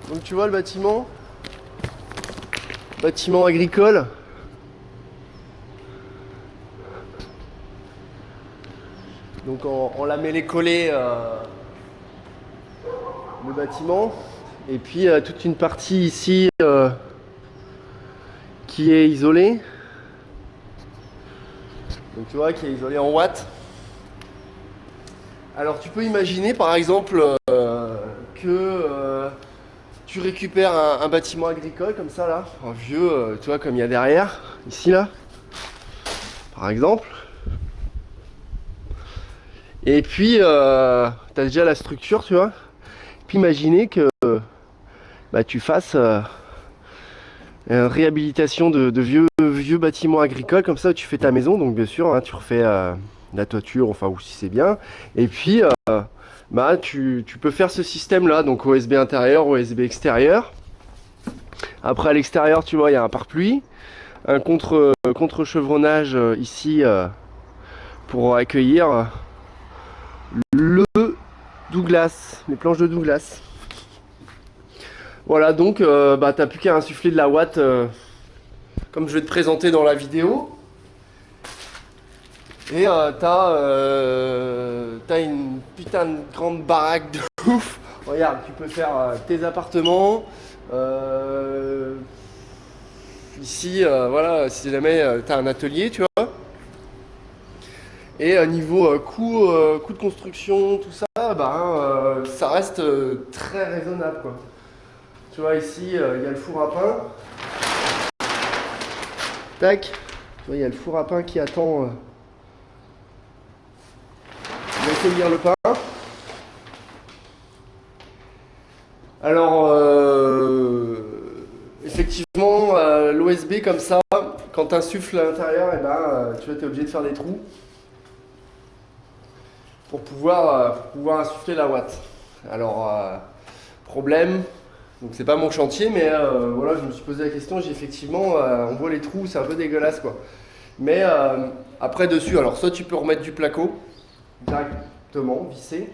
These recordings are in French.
Donc tu vois le bâtiment agricole. Donc on lamellé collé le bâtiment. Et puis toute une partie ici qui est isolée. Donc tu vois, qui est isolée en watts. Alors tu peux imaginer par exemple que tu récupères un bâtiment agricole comme ça là, un vieux, tu vois, comme il y a derrière, ici là, par exemple. Et puis tu as déjà la structure, tu vois. Puis imaginer que tu fasses une réhabilitation de vieux bâtiments agricoles comme ça où tu fais ta maison. Donc bien sûr, hein, tu refais la toiture, enfin, ou si c'est bien. Et puis tu peux faire ce système là, donc OSB intérieur, OSB extérieur. Après à l'extérieur, tu vois, il y a un pare-pluie, un contre-chevronnage ici pour accueillir le Douglas, les planches de Douglas. Voilà, donc t'as plus qu'à insuffler de la watt comme je vais te présenter dans la vidéo. Et t'as une putain de grande baraque de ouf. Regarde, tu peux faire tes appartements. Ici, voilà, si jamais t'as un atelier, tu vois. Et niveau coût de construction, tout ça, ça reste très raisonnable, quoi. Tu vois, ici, il y a le four à pain. Tac. Tu vois, il y a le four à pain qui attend d'accueillir le pain. Alors, effectivement, l'OSB comme ça, quand tu insuffles à l'intérieur, tu es obligé de faire des trous pour pouvoir insuffler la watt. Alors, problème, donc c'est pas mon chantier, mais voilà, je me suis posé la question, j'ai effectivement, on voit les trous, c'est un peu dégueulasse, quoi. Mais après dessus, alors soit tu peux remettre du placo directement, visser,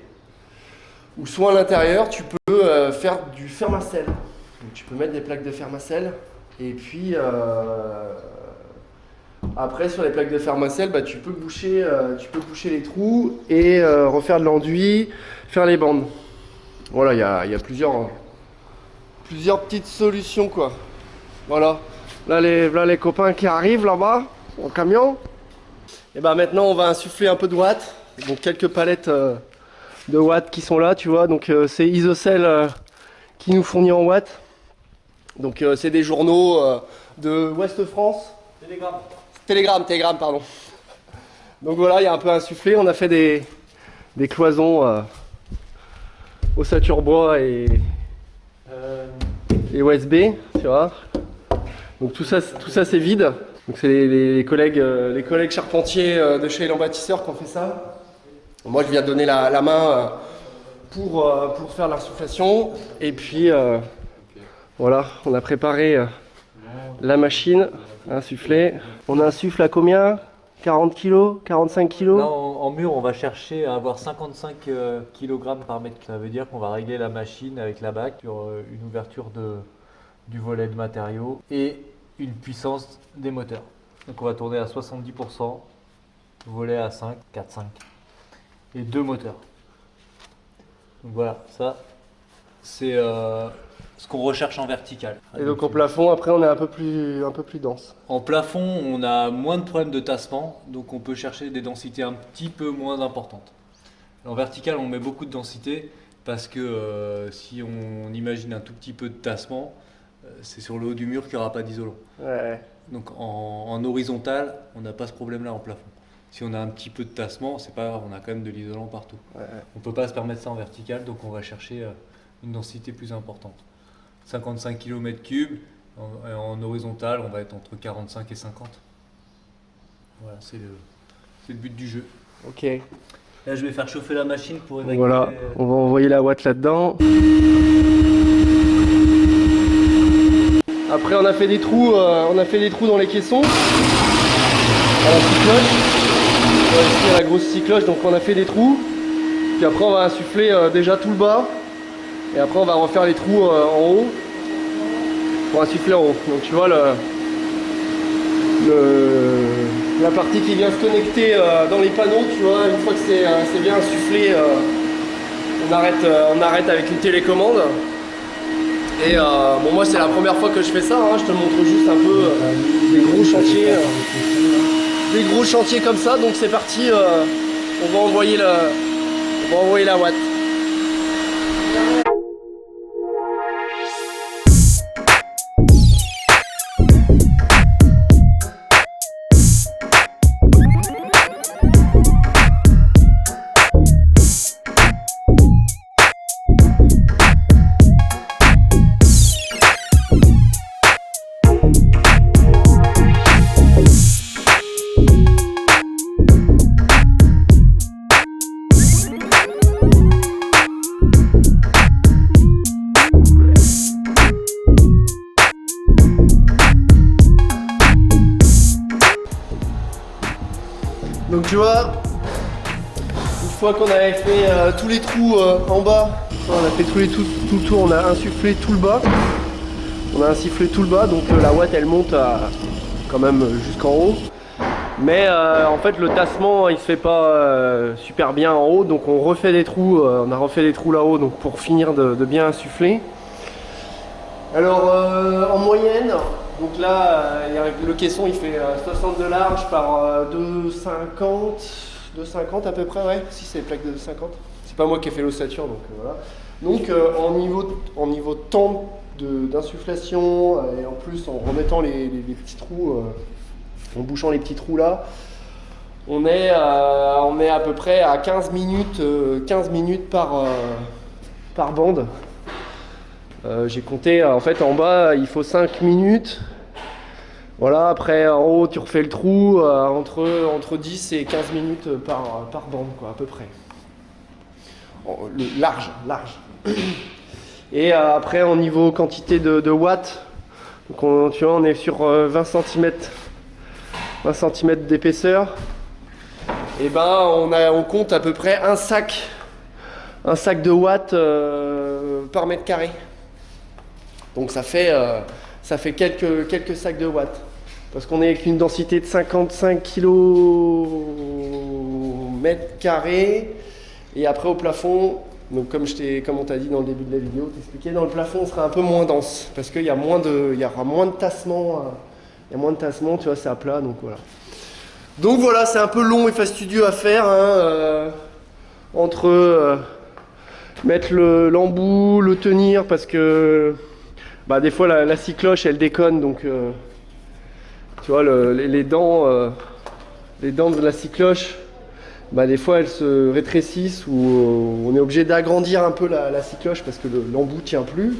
ou soit à l'intérieur, tu peux faire du fermacell. Donc, tu peux mettre des plaques de fermacell, et puis après sur les plaques de fermacell, tu peux boucher les trous et refaire de l'enduit, faire les bandes. Voilà, il y a plusieurs petites solutions, quoi. Voilà. Là les copains qui arrivent là-bas en camion. Et maintenant on va insuffler un peu de watts. Donc quelques palettes de watts qui sont là, tu vois. Donc c'est Isocell qui nous fournit en watts. Donc c'est des journaux de Ouest France. Télégramme, pardon. Donc voilà, il y a un peu insufflé. On a fait des cloisons ossature bois et OSB, tu vois. Donc tout ça c'est vide. Donc c'est les collègues charpentiers de chez Elan Bâtisseur qui ont fait ça. Moi je viens donner la main pour faire l'insufflation. Et puis voilà, on a préparé la machine à insuffler. On insuffle à combien? 40 kg, 45 kg? Là, en mur, on va chercher à avoir 55 kg par mètre. Ça veut dire qu'on va régler la machine avec la bac sur une ouverture du volet de matériaux et une puissance des moteurs. Donc on va tourner à 70%, volet à 5, 4, 5 et 2 moteurs. Donc voilà, ça c'est ce qu'on recherche en vertical. Et donc au plafond, après on est un peu plus dense. En plafond, on a moins de problèmes de tassement, donc on peut chercher des densités un petit peu moins importantes. En vertical, on met beaucoup de densité parce que si on imagine un tout petit peu de tassement, c'est sur le haut du mur qu'il n'y aura pas d'isolant. Ouais. Donc en horizontal, on n'a pas ce problème-là en plafond. Si on a un petit peu de tassement, c'est pas grave, on a quand même de l'isolant partout. Ouais. On peut pas se permettre ça en vertical, donc on va chercher une densité plus importante. 55 km3, en horizontal, on va être entre 45 et 50. Voilà, c'est le but du jeu. Ok. Là, je vais faire chauffer la machine pour évacuer. Voilà, on va envoyer la watt là-dedans. Après, on a fait des trous dans les caissons. À la scie cloche. Ici, à la grosse scie cloche, donc on a fait des trous. Puis après, on va insuffler déjà tout le bas. Et après on va refaire les trous en haut pour insuffler en haut. Donc tu vois la partie qui vient se connecter dans les panneaux, tu vois, une fois que c'est bien insufflé, on arrête avec une télécommande. Et bon, moi c'est la première fois que je fais ça, hein. Je te montre juste un peu des gros chantiers comme ça. Donc c'est parti, on va envoyer la watt. Donc tu vois, une fois qu'on avait fait tous les trous en bas, on a fait tout le tour, on a insufflé tout le bas. Donc la watt elle monte quand même jusqu'en haut. Mais en fait le tassement il se fait pas super bien en haut, donc on refait des trous, on a refait des trous là-haut donc pour finir de bien insuffler. Alors en moyenne, donc là le caisson il fait 60 de large par 2,50 à peu près, ouais, si c'est les plaques de 50. C'est pas moi qui ai fait l'ossature, donc voilà. Donc en niveau temps d'insufflation et en plus en remettant les petits trous, en bouchant les petits trous là, on est à peu près à 15 minutes par bande. J'ai compté, en fait en bas il faut 5 minutes. Voilà, après en haut tu refais le trou, entre 10 et 15 minutes par bande quoi, à peu près. Large. Et après en niveau quantité de watts, donc tu vois on est sur 20 cm d'épaisseur. Et ben on compte à peu près un sac de watts par mètre carré. Donc ça fait quelques sacs de watts. Parce qu'on est avec une densité de 55 km². Et après au plafond, donc comme on t'a dit dans le début de la vidéo, t'expliquais, dans le plafond on sera un peu moins dense. Parce qu'il y aura moins de tassement. Il y a moins de tassement, tu vois, c'est à plat, donc voilà. Donc voilà, c'est un peu long et fastidieux à faire, hein, entre mettre l'embout, le tenir, parce que bah, des fois la scie cloche elle déconne, donc tu vois les dents de la scie cloche, bah, des fois elles se rétrécissent ou on est obligé d'agrandir un peu la scie cloche parce que l'embout tient plus.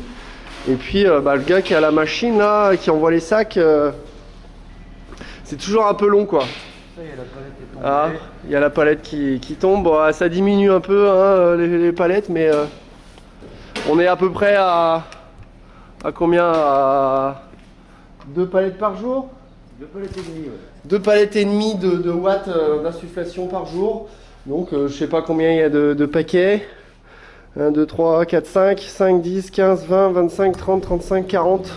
Et puis bah, le gars qui a la machine là, qui envoie les sacs, c'est toujours un peu long quoi. Ah, il y a la palette qui tombe. Bon, ça diminue un peu hein, les palettes, mais on est à peu près à combien? À 2 palettes par jour? 2 palettes et demie, ouais. 2 palettes et demie de watts d'insufflation par jour. Donc je sais pas combien il y a de paquets. 1, 2, 3, 4, 5, 10, 15, 20, 25, 30, 35, 40.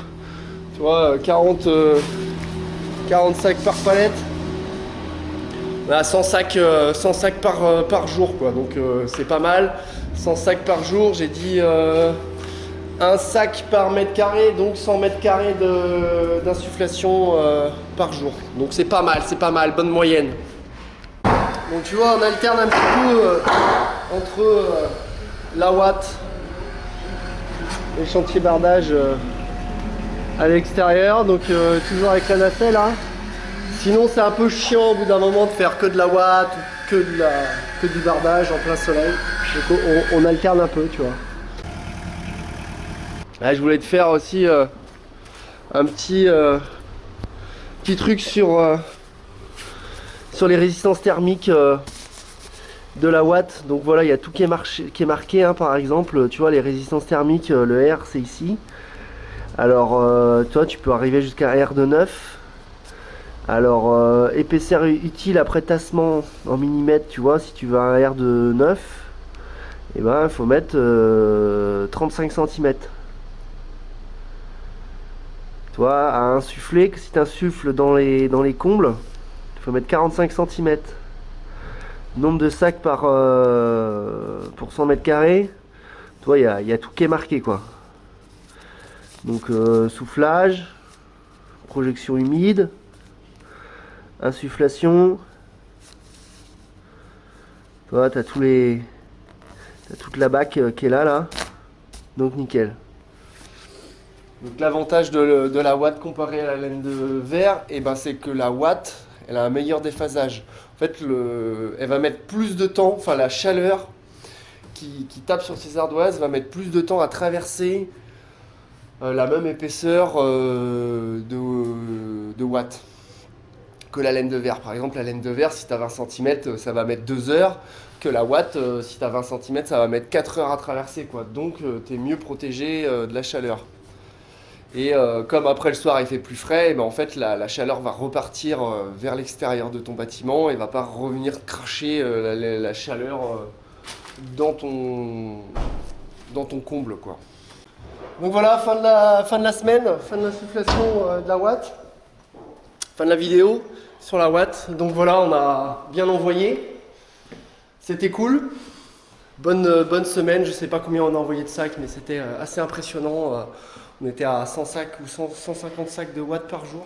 Tu vois, 40 sacs par palette. On a 100 sacs par jour quoi, donc c'est pas mal. 100 sacs par jour, j'ai dit un sac par mètre carré, donc 100 mètres carrés d'insufflation par jour. Donc c'est pas mal, bonne moyenne. Donc tu vois, on alterne un petit peu entre la watt et le chantier bardage à l'extérieur, donc toujours avec la nacelle là. Sinon c'est un peu chiant au bout d'un moment de faire que de la watt ou que du bardage en plein soleil. Donc on alterne un peu, tu vois. Là, je voulais te faire aussi un petit truc sur les résistances thermiques de la watt. Donc voilà, il y a tout qui est marqué hein, par exemple, tu vois les résistances thermiques, le R c'est ici. Alors toi tu peux arriver jusqu'à R de 9. Alors épaisseur utile après tassement en millimètres, tu vois, si tu veux un R de 9. et ben il faut mettre 35 cm. Toi, à insuffler, si tu insuffles dans les combles, il faut mettre 45 cm. Nombre de sacs pour 100 mètres carrés, toi, il y a tout qui est marqué, quoi. Donc, soufflage, projection humide, insufflation. Toi, t'as toute la bac qui est là. Donc, nickel. Donc, l'avantage de la Watt comparée à la laine de verre, et ben, c'est que la Watt, elle a un meilleur déphasage. En fait, elle va mettre plus de temps, enfin la chaleur qui tape sur ces ardoises va mettre plus de temps à traverser la même épaisseur de watts que la laine de verre. Par exemple, la laine de verre, si tu as 20 cm, ça va mettre 2 heures, que la Watt, si tu as 20 cm, ça va mettre 4 heures à traverser, quoi. Donc, tu es mieux protégé de la chaleur. Et comme après le soir il fait plus frais, ben en fait la chaleur va repartir vers l'extérieur de ton bâtiment et va pas revenir cracher la chaleur dans ton comble, quoi. Donc voilà, fin de la semaine, fin de l'insufflation de la Watt, fin de la vidéo sur la Watt. Donc voilà, on a bien envoyé, c'était cool. Bonne semaine, je sais pas combien on a envoyé de sacs, mais c'était assez impressionnant. On était à 100 sacs ou 150 sacs de watts par jour.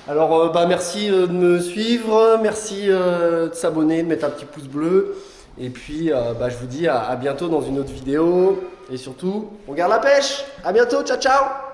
Alors merci de me suivre, merci de s'abonner, de mettre un petit pouce bleu. Et puis je vous dis à bientôt dans une autre vidéo. Et surtout, on garde la pêche. À bientôt, ciao ciao.